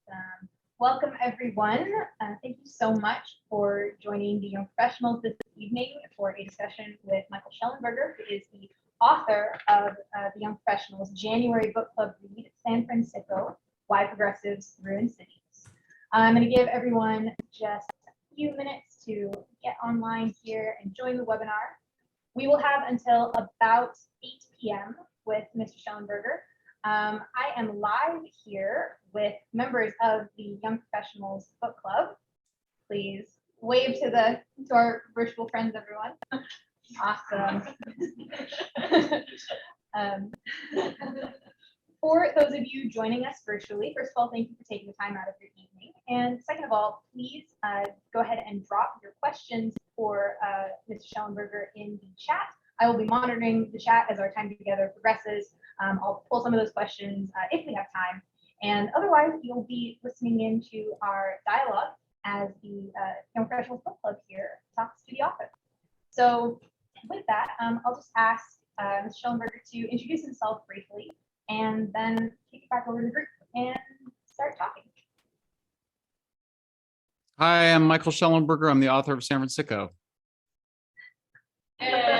Awesome. Welcome, everyone. Thank you so much for joining the Young Professionals this evening for a discussion with Michael Shellenberger, who is the author of the Young Professionals January Book Club read, San Fransicko, Why Progressives Ruin Cities. I'm going to give everyone just a few minutes to get online here and join the webinar. We will have until about 8 p.m. with Mr. Shellenberger. I am live here with members of the Young Professionals Book Club. Please wave to our virtual friends, everyone. Awesome. For those of you joining us virtually, first of all, thank you for taking the time out of your evening. And second of all, please go ahead and drop your questions for Mr. Shellenberger in the chat. I will be monitoring the chat as our time together progresses. I'll pull some of those questions if we have time. And otherwise, you'll be listening into our dialogue as the Young Professionals Book Club here talks to the author. So with that, I'll just ask Mr. Shellenberger to introduce himself briefly and then kick it back over to the group and start talking. Hi, I'm Michael Shellenberger. I'm the author of San Fransicko. Yay!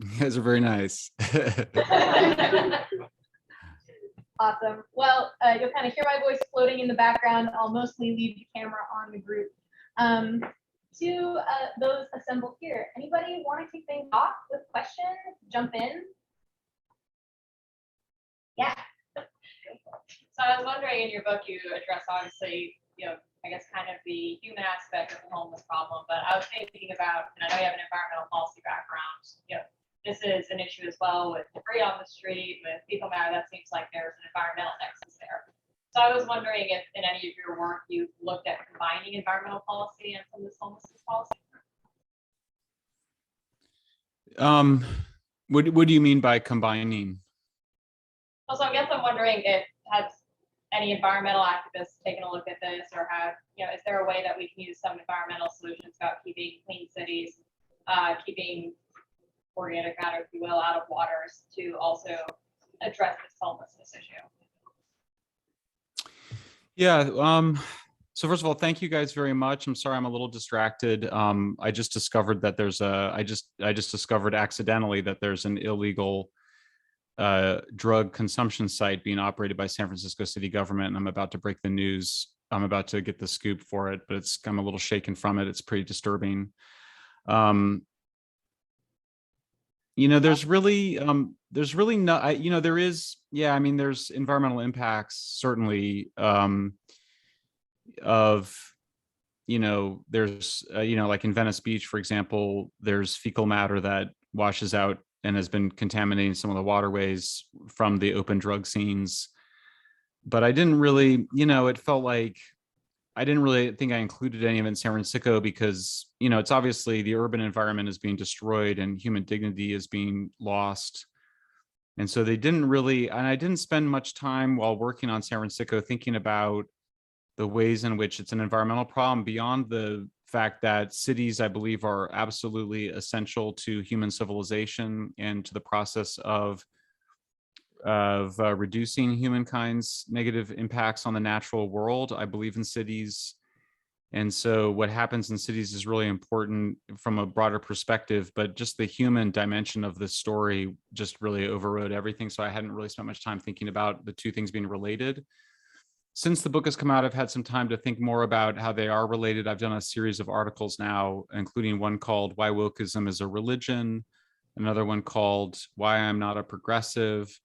You guys are very nice. Awesome. Well, you'll kind of hear my voice floating in the background. I'll mostly leave the camera on the group. To those assembled here, anybody want to kick things off with questions? Jump in. Yeah. So I was wondering, in your book, you address obviously, I guess kind of the human aspect of the homeless problem, but I was thinking about, and I know you have an environmental policy background, this is an issue as well with debris on the street, with fecal matter. That seems like there's an environmental nexus there. So I was wondering if in any of your work you've looked at combining environmental policy and some of this homelessness policy. What do you mean by combining? Also, I guess I'm wondering if has any environmental activists taken a look at this, or have, is there a way that we can use some environmental solutions about keeping clean cities, keeping organic matter, if you will, out of waters to also address this homelessness issue? Yeah. So first of all, thank you guys very much. I'm sorry I'm a little distracted. I just discovered that I just discovered accidentally that there's an illegal drug consumption site being operated by San Francisco city government, and I'm about to break the news. I'm about to get the scoop for it, but I'm a little shaken from it. It's pretty disturbing. There's really no, there is, yeah, I mean, there's environmental impacts, certainly, there's, like in Venice Beach, for example, there's fecal matter that washes out and has been contaminating some of the waterways from the open drug scenes. But I didn't really, it felt like I didn't really think I included any of it in San Fransicko because, it's obviously the urban environment is being destroyed and human dignity is being lost. And so they didn't really, and I didn't spend much time while working on San Fransicko thinking about the ways in which it's an environmental problem beyond the fact that cities, I believe, are absolutely essential to human civilization and to the process of reducing humankind's negative impacts on the natural world. I believe in cities. And so what happens in cities is really important from a broader perspective, but just the human dimension of this story just really overrode everything. So I hadn't really spent much time thinking about the two things being related. Since the book has come out, I've had some time to think more about how they are related. I've done a series of articles now, including one called Why Wokeism is a Religion, another one called Why I'm Not a Progressive,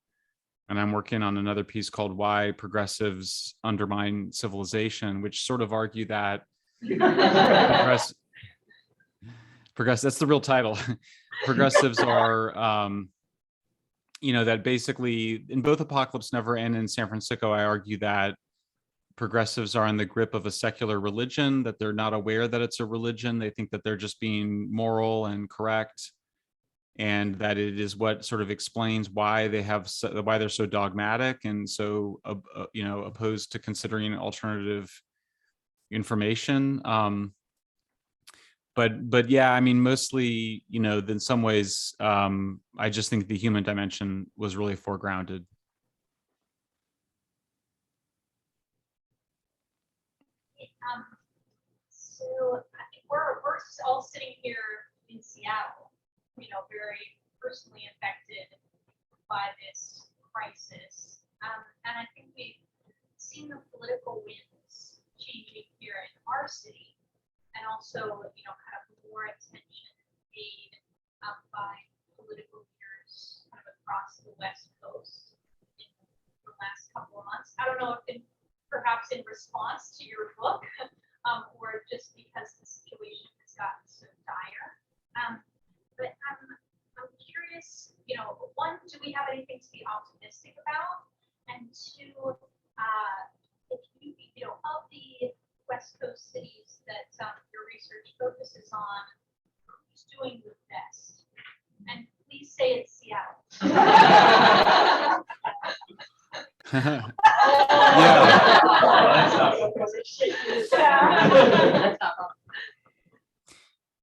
and I'm working on another piece called Why Progressives Undermine Civilization, which sort of argue that that's the real title. Progressives are, that basically in both Apocalypse Never and in San Fransicko, I argue that progressives are in the grip of a secular religion, that they're not aware that it's a religion. They think that they're just being moral and correct, and that it is what sort of explains why why they're so dogmatic and so opposed to considering alternative information. But yeah, I mean, mostly, in some ways, I just think the human dimension was really foregrounded. we're all sitting here in Seattle, you know, very personally affected by this crisis. And I think we've seen the political winds changing here in our city, and also, you know, kind of more attention paid by political leaders kind of across the West Coast in the last couple of months. I don't know if perhaps in response to your book, or just because the situation has gotten so dire. But I'm curious, you know, one, do we have anything to be optimistic about? And two, if you know, of the West Coast cities that your research focuses on, who's doing the best? And please say it's Seattle.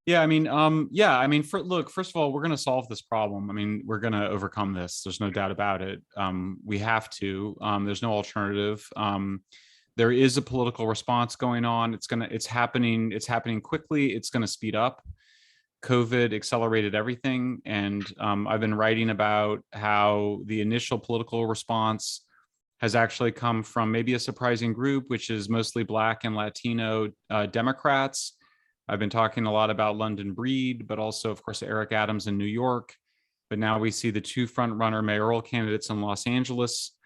Yeah, I mean, first of all, we're going to solve this problem. I mean, we're going to overcome this. There's no doubt about it. We have to. There's no alternative. There is a political response going on. It's happening quickly. It's going to speed up. COVID accelerated everything, and I've been writing about how the initial political response has actually come from maybe a surprising group, which is mostly Black and Latino Democrats. I've been talking a lot about London Breed, but also, of course, Eric Adams in New York. But now we see the two front-runner mayoral candidates in Los Angeles,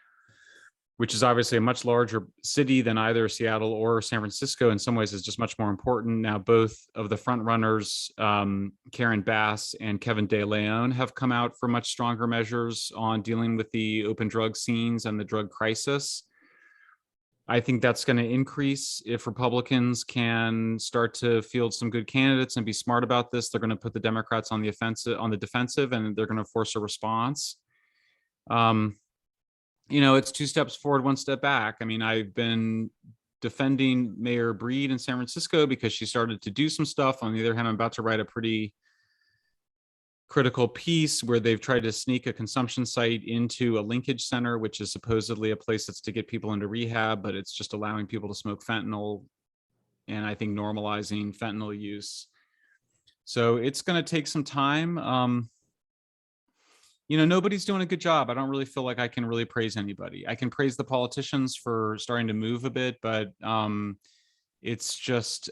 which is obviously a much larger city than either Seattle or San Francisco. In some ways, is just much more important. Now, both of the front-runners, Karen Bass and Kevin De Leon, have come out for much stronger measures on dealing with the open drug scenes and the drug crisis. I think that's going to increase if Republicans can start to field some good candidates and be smart about this. They're going to put the Democrats on the defensive, and they're going to force a response. You know, it's two steps forward, one step back. I mean, I've been defending Mayor Breed in San Francisco because she started to do some stuff. On the other hand, I'm about to write a pretty critical piece where they've tried to sneak a consumption site into a linkage center, which is supposedly a place that's to get people into rehab, but it's just allowing people to smoke fentanyl, and I think normalizing fentanyl use. So it's going to take some time. You know, nobody's doing a good job. I don't really feel like I can really praise anybody. I can praise the politicians for starting to move a bit, but it's just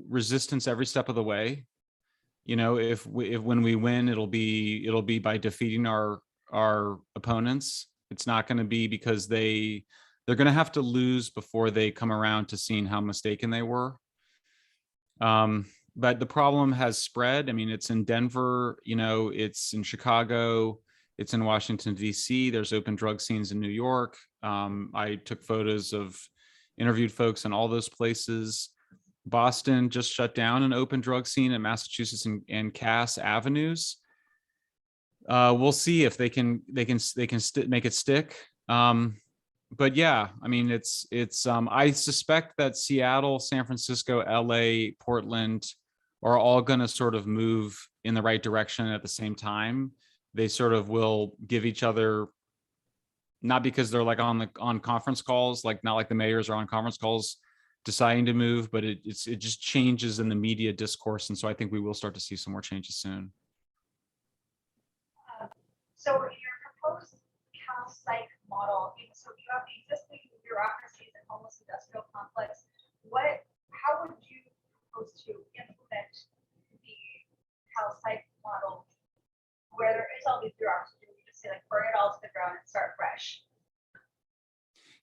resistance every step of the way. You know, if when we win, it'll be by defeating our opponents. It's not going to be because they're going to have to lose before they come around to seeing how mistaken they were. But the problem has spread. I mean, it's in Denver, you know, it's in Chicago, it's in Washington, D.C. There's open drug scenes in New York. I took photos of interviewed folks in all those places. Boston just shut down an open drug scene in Massachusetts and Cass Avenues. We'll see if they can make it stick. But yeah, I mean, it's I suspect that Seattle, San Francisco, LA, Portland are all going to sort of move in the right direction at the same time. They sort of will give each other, not because they're like on conference calls, like not like the mayors are on conference calls deciding to move, but it just changes in the media discourse. And so I think we will start to see some more changes soon. So your proposed Cal Psych model, so you have the existing bureaucracies and homeless industrial complex. How would you propose to implement the Cal Psych model where there is all these bureaucracies? You just say like burn it all to the ground and start fresh.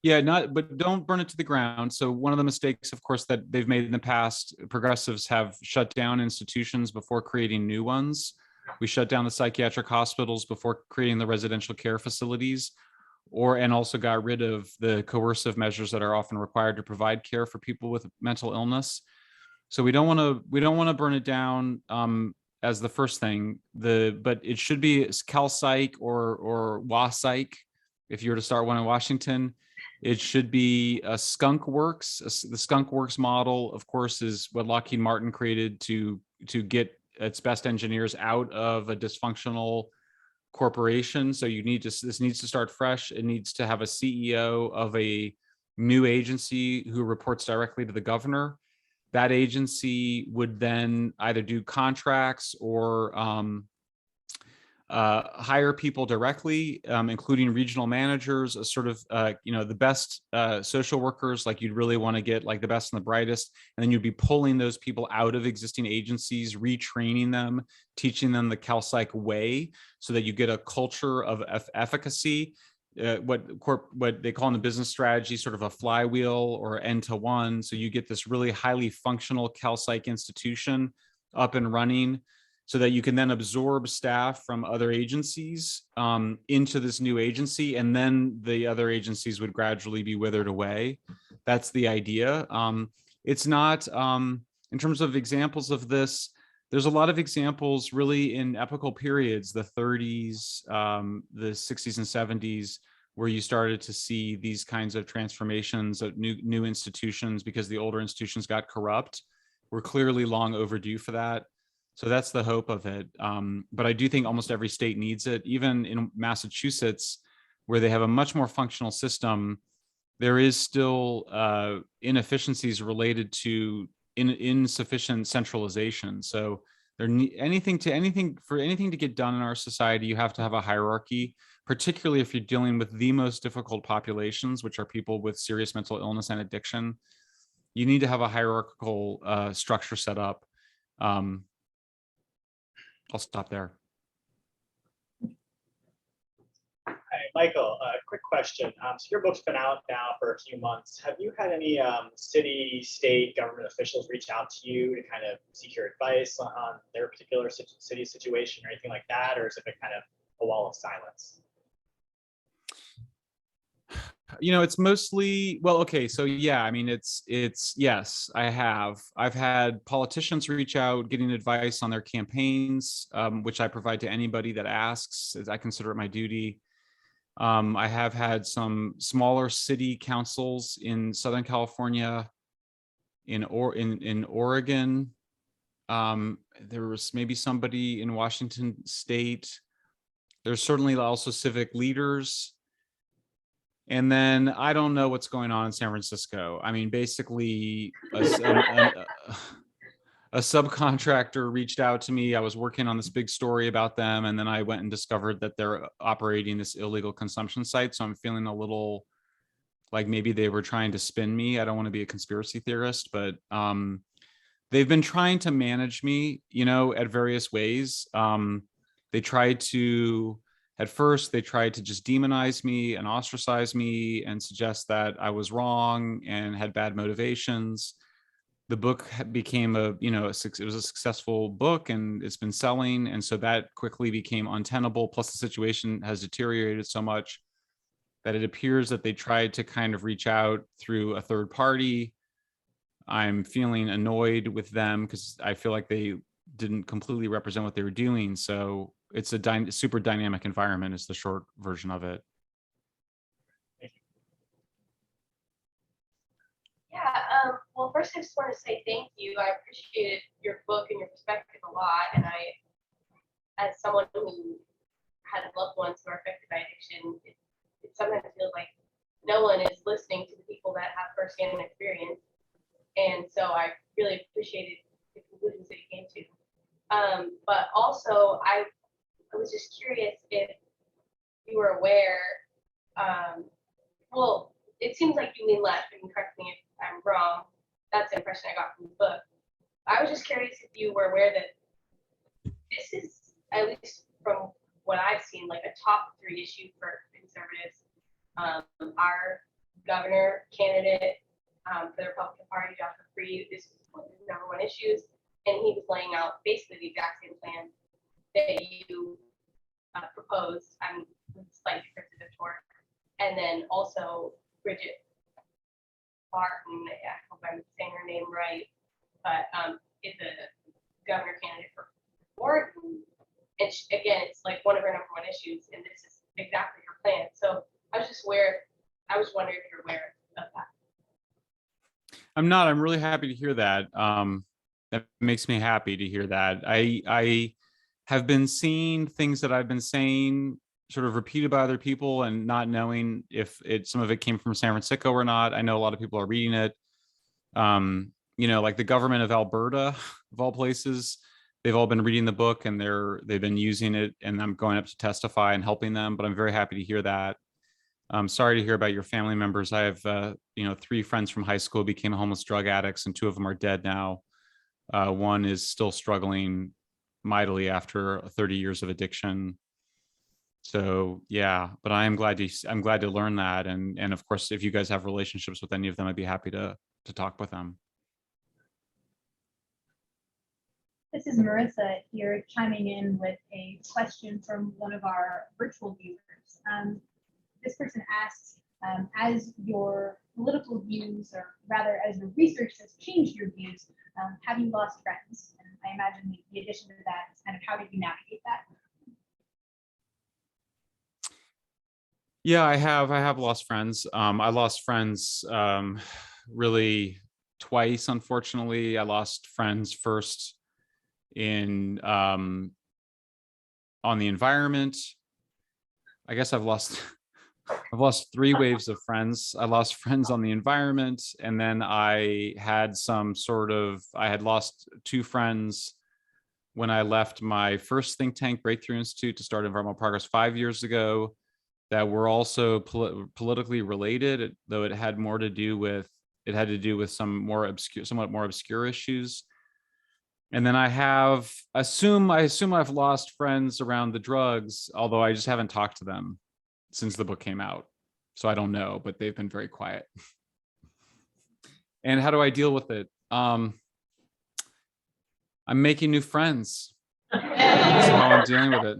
Yeah, but don't burn it to the ground. So one of the mistakes, of course, that they've made in the past, progressives have shut down institutions before creating new ones. We shut down the psychiatric hospitals before creating the residential care facilities, and also got rid of the coercive measures that are often required to provide care for people with mental illness. So we don't want to burn it down as the first thing. But it should be Cal Psych or WaPsych if you were to start one in Washington. It should be a Skunk Works. The Skunk Works model, of course, is what Lockheed Martin created to get its best engineers out of a dysfunctional corporation. So this needs to start fresh. It needs to have a CEO of a new agency who reports directly to the governor. that agency would then either do contracts or hire people directly, including regional managers, a sort of, the best social workers, like you'd really want to get like the best and the brightest. And then you'd be pulling those people out of existing agencies, retraining them, teaching them the CalPsych way so that you get a culture of efficacy. What they call in the business strategy, sort of a flywheel or N-to-1. So you get this really highly functional CalPsych institution up and running, so that you can then absorb staff from other agencies into this new agency, and then the other agencies would gradually be withered away. That's the idea. It's not, in terms of examples of this, there's a lot of examples really in epochal periods, the 30s, the 60s and 70s, where you started to see these kinds of transformations of new institutions because the older institutions got corrupt. We're clearly long overdue for that. So that's the hope of it. But I do think almost every state needs it. Even in Massachusetts, where they have a much more functional system, there is still inefficiencies related to insufficient centralization. So anything to get done in our society, you have to have a hierarchy, particularly if you're dealing with the most difficult populations, which are people with serious mental illness and addiction. You need to have a hierarchical structure set up. I'll stop there. Hi, Michael, quick question. So your book's been out now for a few months. Have you had any city, state, government officials reach out to you to kind of seek your advice on their particular city situation or anything like that? Or has it been kind of a wall of silence? It's mostly, well, okay, so yeah, I mean, it's yes, I've had politicians reach out getting advice on their campaigns, which I provide to anybody that asks, as I consider it my duty. I have had some smaller city councils in Southern California, in Oregon. There was maybe somebody in Washington State. There's certainly also civic leaders. And then I don't know what's going on in San Francisco. I mean, basically, a subcontractor reached out to me. I was working on this big story about them, and then I went and discovered that they're operating this illegal consumption site. So I'm feeling a little like maybe they were trying to spin me. I don't want to be a conspiracy theorist, but they've been trying to manage me, at various ways. At first, they tried to just demonize me and ostracize me and suggest that I was wrong and had bad motivations. The book became it was a successful book and it's been selling. And so that quickly became untenable. Plus the situation has deteriorated so much that it appears that they tried to kind of reach out through a third party. I'm feeling annoyed with them because I feel like they didn't completely represent what they were doing. So it's a super dynamic environment is the short version of it. Yeah, well, first I just want to say thank you. I appreciated your book and your perspective a lot. And as someone who has loved ones who are affected by addiction, it sometimes feels like no one is listening to the people that have firsthand experience. And so I really appreciated the conclusions that you came to. But also, I was just curious if you were aware, well, it seems like you lean left, and correct me if I'm wrong. That's the impression I got from the book. I was just curious if you were aware that this is, at least from what I've seen, like a top 3 issue for conservatives. Our governor candidate for the Republican Party, Joshua Freed, this is one of his #1 issues, and he was laying out basically the exact same plan that you proposed. I'm slightly different of toward. And then also Bridget Barton, I hope I'm saying her name right, but is a governor candidate for Oregon. And again, it's like one of her #1 issues, and this is exactly her plan. So I was wondering if you're aware of that. I'm not. I'm really happy to hear that. That makes me happy to hear that. I have been seeing things that I've been saying sort of repeated by other people and not knowing if some of it came from San Francisco or not. I know a lot of people are reading it. like the government of Alberta, of all places, they've all been reading the book and they've been using it, and I'm going up to testify and helping them. But I'm very happy to hear that. I'm sorry to hear about your family members. I have, 3 friends from high school became homeless drug addicts, and 2 of them are dead now. One is still struggling mightily after 30 years of addiction. So yeah, but I'm glad to learn that, and of course, if you guys have relationships with any of them, I'd be happy to talk with them. This is Marissa here chiming in with a question from one of our virtual viewers. This person asks, as your political views, or rather as your research has changed your views, have you lost friends? And I imagine the addition to that is kind of how did you navigate that? Yeah, I have lost friends. I lost friends really twice, unfortunately. I lost friends first in on the environment. I guess I've lost 3 waves of friends. I lost friends on the environment, and then I had lost 2 friends when I left my first think tank, Breakthrough Institute, to start environmental progress 5 years ago, that were also politically related, though it had to do with somewhat more obscure issues. And then I assume I've lost friends around the drugs, although I just haven't talked to them since the book came out. So I don't know, but they've been very quiet. And how do I deal with it? I'm making new friends. That's how I'm dealing with it.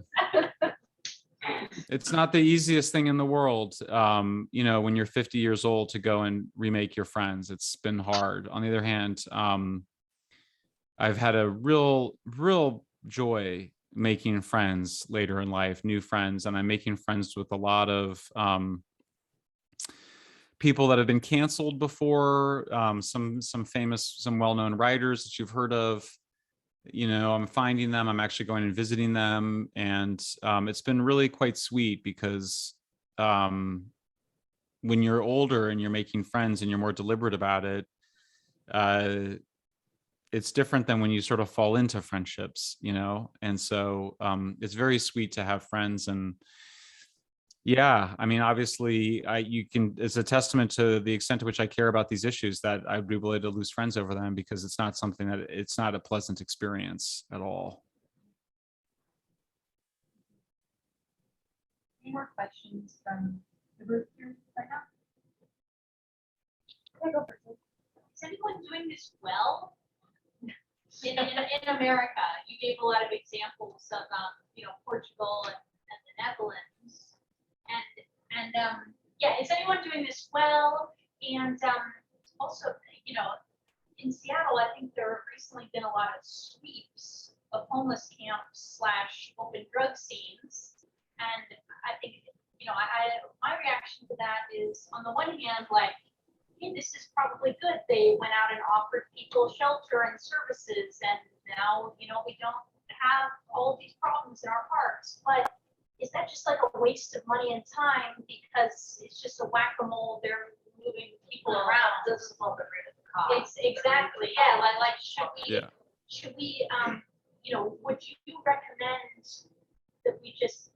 It's not the easiest thing in the world, when you're 50 years old, to go and remake your friends. It's been hard. On the other hand, I've had a real joy making friends later in life, new friends, and I'm making friends with a lot of people that have been canceled before, some well-known writers that you've heard of. I'm finding them, I'm actually going and visiting them, and it's been really quite sweet, because when you're older and you're making friends and you're more deliberate about it, it's different than when you sort of fall into friendships, and so it's very sweet to have friends. And yeah, I mean, obviously, it's a testament to the extent to which I care about these issues that I'd be willing to lose friends over them, because it's not a pleasant experience at all. Any more questions from the group here right now? Okay, go first. Is anyone doing this well? In America, you gave a lot of examples of, Portugal and the Netherlands. And is anyone doing this well? And also, in Seattle, I think there have recently been a lot of sweeps of homeless camps / open drug scenes. And I think, my reaction to that is, on the one hand, like, hey, this is probably good. They went out and offered people shelter and services, and now, we don't have all of these problems in our parks. But is that just like a waste of money and time, because it's just a whack-a-mole? They're moving people around. Doesn't fall the rate of the cost. It's exactly, yeah. Like should we, would you recommend that we just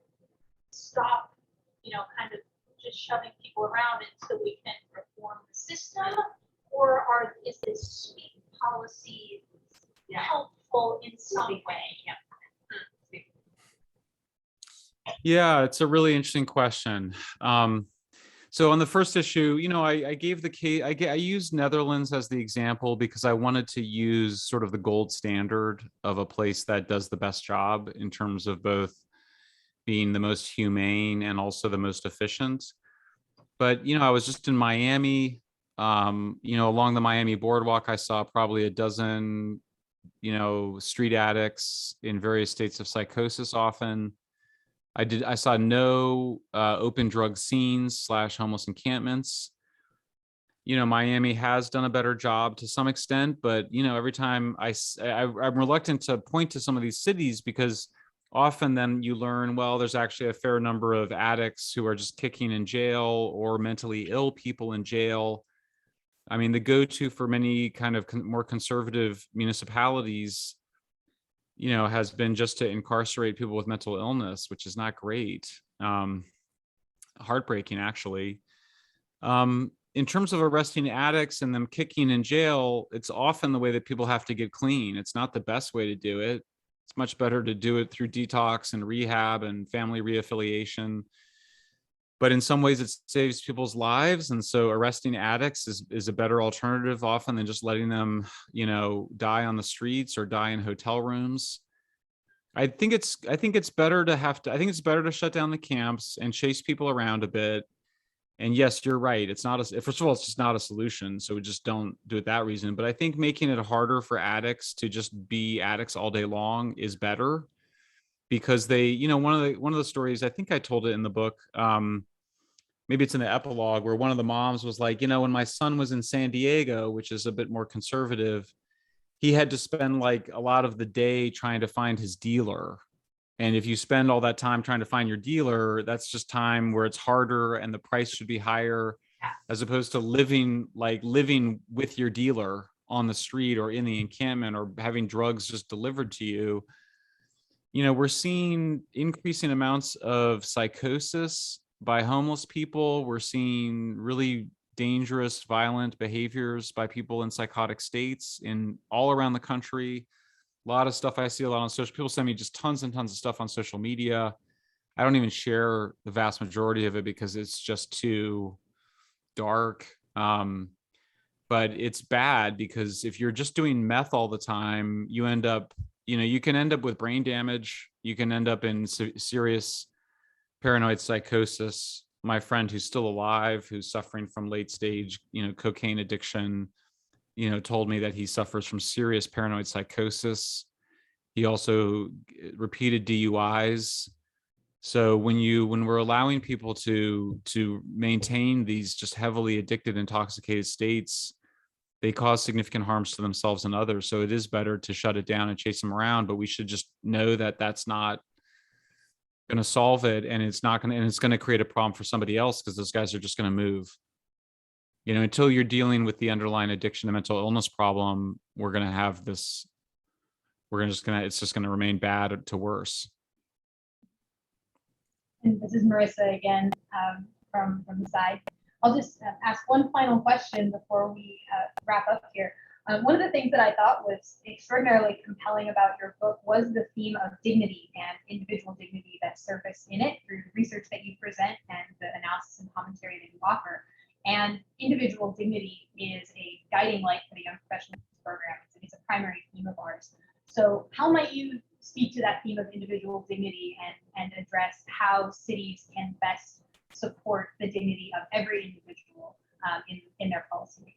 stop, kind of just shoving people around until we can reform the system, or is this sweep policy helpful in some way? Yeah, it's a really interesting question. So on the first issue, I gave the case. I used Netherlands as the example because I wanted to use sort of the gold standard of a place that does the best job in terms of both being the most humane and also the most efficient. But I was just in Miami. Along the Miami boardwalk, I saw probably a dozen, street addicts in various states of psychosis. Often, I saw no open drug scenes / homeless encampments. Miami has done a better job to some extent, but every time I'm reluctant to point to some of these cities, because often then you learn, well, there's actually a fair number of addicts who are just kicking in jail, or mentally ill people in jail. I mean, the go-to for many kind of more conservative municipalities, has been just to incarcerate people with mental illness, which is not great. Heartbreaking, actually. In terms of arresting addicts and them kicking in jail, it's often the way that people have to get clean. It's not the best way to do it. It's much better to do it through detox and rehab and family reaffiliation. But in some ways, it saves people's lives. And so arresting addicts is a better alternative often than just letting them, die on the streets or die in hotel rooms. I think it's better to shut down the camps and chase people around a bit. And yes, you're right. It's not first of all, it's just not a solution. So we just don't do it that reason. But I think making it harder for addicts to just be addicts all day long is better, because they, one of the stories, I think I told it in the book. Maybe it's in the epilogue, where one of the moms was like, when my son was in San Diego, which is a bit more conservative, he had to spend like a lot of the day trying to find his dealer. And if you spend all that time trying to find your dealer, that's just time where it's harder and the price should be higher, as opposed to living with your dealer on the street or in the encampment, or having drugs just delivered to you. We're seeing increasing amounts of psychosis by homeless people. We're seeing really dangerous, violent behaviors by people in psychotic states in all around the country. A lot of stuff I see a lot on social. People send me just tons and tons of stuff on social media. I don't even share the vast majority of it because it's just too dark. But it's bad, because if you're just doing meth all the time, you end up, you can end up with brain damage. You can end up in serious paranoid psychosis. My friend who's still alive, who's suffering from late stage, cocaine addiction, told me that he suffers from serious paranoid psychosis. He also repeated DUIs. So when we're allowing people to maintain these just heavily addicted, intoxicated states, they cause significant harms to themselves and others. So it is better to shut it down and chase them around, but we should just know that that's not going to solve it, and it's going to create a problem for somebody else, because those guys are just going to move. Until you're dealing with the underlying addiction and mental illness problem, we're going to have this. It's just going to remain bad to worse. And this is Marissa again, from the side. I'll just ask one final question before we wrap up here. One of the things that I thought was extraordinarily compelling about your book was the theme of dignity and individual dignity that surfaced in it through the research that you present and the analysis and commentary that you offer. And individual dignity is a guiding light for the Young Professionals program. It's a primary theme of ours. So how might you speak to that theme of individual dignity and address how cities can best support the dignity of every individual in their policy making?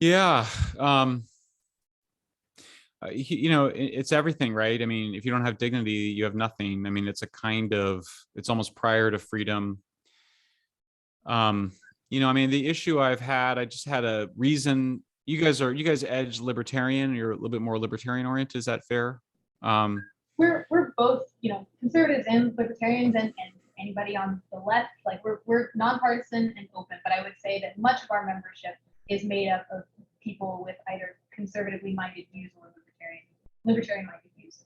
Yeah. It's everything, right? I mean, if you don't have dignity, you have nothing. I mean, it's almost prior to freedom. I mean, the issue I just had a reason. You guys edge libertarian. You're a little bit more libertarian oriented. Is that fair? We're both, conservatives and libertarians, and anybody on the left. Like we're nonpartisan and open, but I would say that much of our membership is made up of people with either conservatively minded views or libertarian minded views.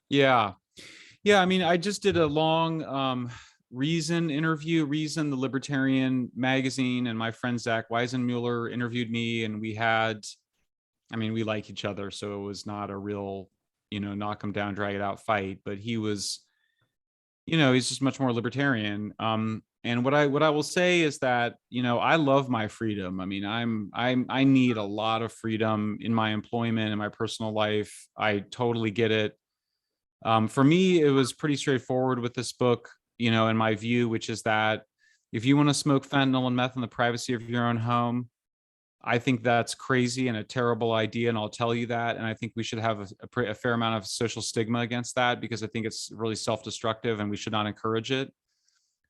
Yeah. I mean, I just did a long Reason interview. Reason, the libertarian magazine, and my friend Zach Weisenmuller interviewed me, and we like each other, so it was not a real, knock him down, drag it out fight. But he was, he's just much more libertarian. And what I will say is that, I love my freedom. I mean, I need a lot of freedom in my employment and my personal life. I totally get it. For me, it was pretty straightforward with this book, in my view, which is that if you want to smoke fentanyl and meth in the privacy of your own home, I think that's crazy and a terrible idea, and I'll tell you that. And I think we should have a fair amount of social stigma against that, because I think it's really self-destructive and we should not encourage it.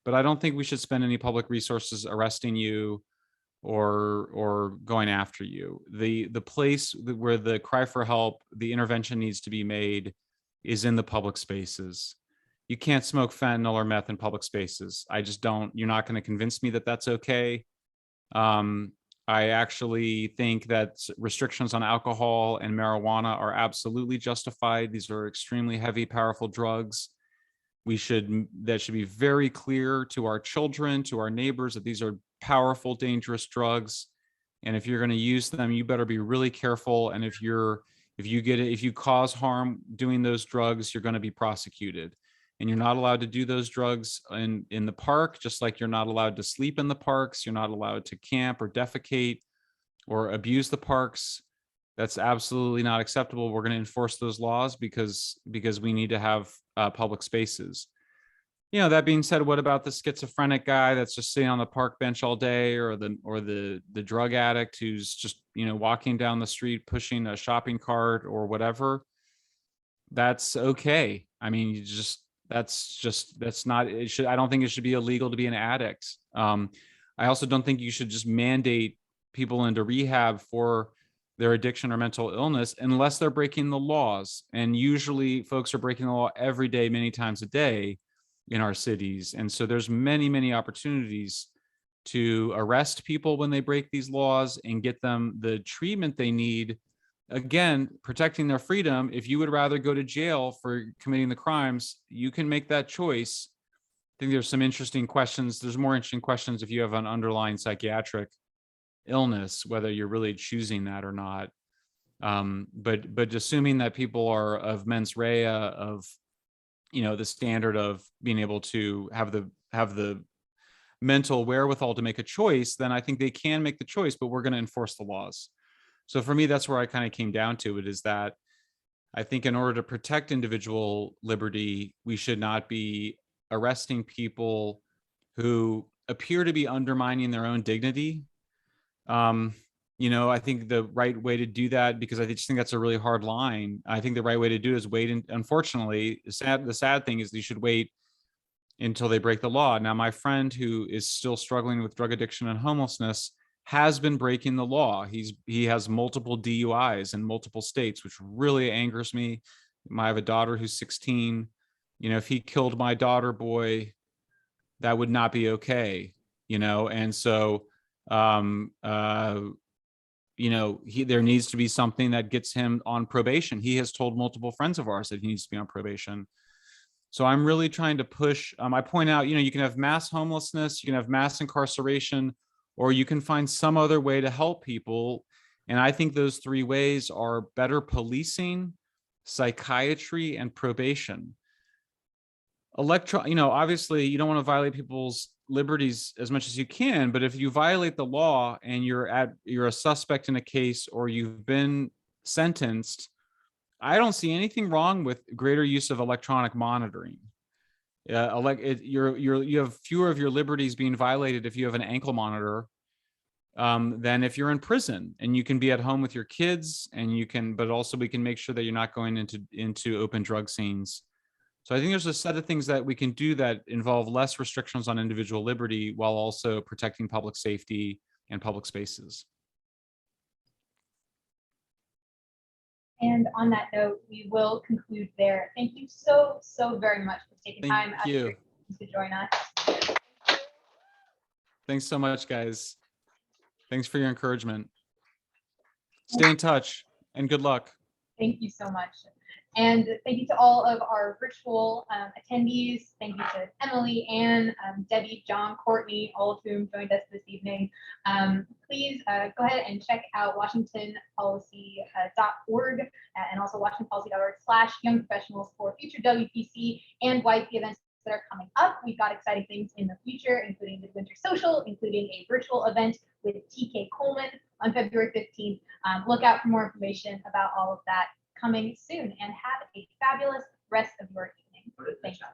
But I don't think we should spend any public resources arresting you or going after you. The place where the cry for help, the intervention needs to be made is in the public spaces. You can't smoke fentanyl or meth in public spaces. I just don't. You're not going to convince me that that's okay. I actually think that restrictions on alcohol and marijuana are absolutely justified. These are extremely heavy, powerful drugs. That should be very clear to our children, to our neighbors, that these are powerful, dangerous drugs. And if you're going to use them, you better be really careful. And if you cause harm doing those drugs, you're going to be prosecuted. And you're not allowed to do those drugs in the park, just like you're not allowed to sleep in the parks. You're not allowed to camp or defecate or abuse the parks. That's absolutely not acceptable. We're going to enforce those laws because we need to have public spaces. That being said, what about the schizophrenic guy that's just sitting on the park bench all day, or the drug addict who's just walking down the street pushing a shopping cart or whatever? That's okay. I mean, that's not, it should, I don't think it should be illegal to be an addict. I also don't think you should just mandate people into rehab for their addiction or mental illness unless they're breaking the laws. And usually folks are breaking the law every day, many times a day in our cities. And so there's many, many opportunities to arrest people when they break these laws and get them the treatment they need. Again, protecting their freedom. If you would rather go to jail for committing the crimes, you can make that choice. I think there's some interesting questions. There's more interesting questions if you have an underlying psychiatric illness, whether you're really choosing that or not. But assuming that people are of mens rea, of the standard of being able to have the mental wherewithal to make a choice, then I think they can make the choice, but we're going to enforce the laws. So for me, that's where I kind of came down to it, is that I think in order to protect individual liberty, we should not be arresting people who appear to be undermining their own dignity. I think the right way to do that, because I just think that's a really hard line. I think the right way to do it is wait. And unfortunately, the sad thing is you should wait until they break the law. Now, my friend who is still struggling with drug addiction and homelessness has been breaking the law. He has multiple DUIs in multiple states, which really angers me. I have a daughter who's 16. If he killed my daughter, boy, that would not be okay. And so there needs to be something that gets him on probation. He has told multiple friends of ours that he needs to be on probation. So I'm really trying to push. I point out, you can have mass homelessness, you can have mass incarceration, or you can find some other way to help people. And I think those three ways are better policing, psychiatry, and probation. Obviously you don't want to violate people's liberties as much as you can, but if you violate the law and you're a suspect in a case or you've been sentenced, I don't see anything wrong with greater use of electronic monitoring. You have fewer of your liberties being violated if you have an ankle monitor than if you're in prison, and you can be at home with your kids, but also we can make sure that you're not going into open drug scenes. So I think there's a set of things that we can do that involve less restrictions on individual liberty while also protecting public safety and public spaces. And on that note, we will conclude there. Thank you so very much for taking time out of your evening to join us. Thanks so much, guys. Thanks for your encouragement. Stay in touch and good luck. Thank you so much. And thank you to all of our virtual attendees. Thank you to Emily, Anne, Debbie, John, Courtney, all of whom joined us this evening. Please go ahead and check out washingtonpolicy.org and also washingtonpolicy.org/young professionals for future WPC and YP events that are coming up. We've got exciting things in the future, including the Winter Social, including a virtual event with TK Coleman on February 15th. Look out for more information about all of that coming soon, and have a fabulous rest of your evening. Thank you.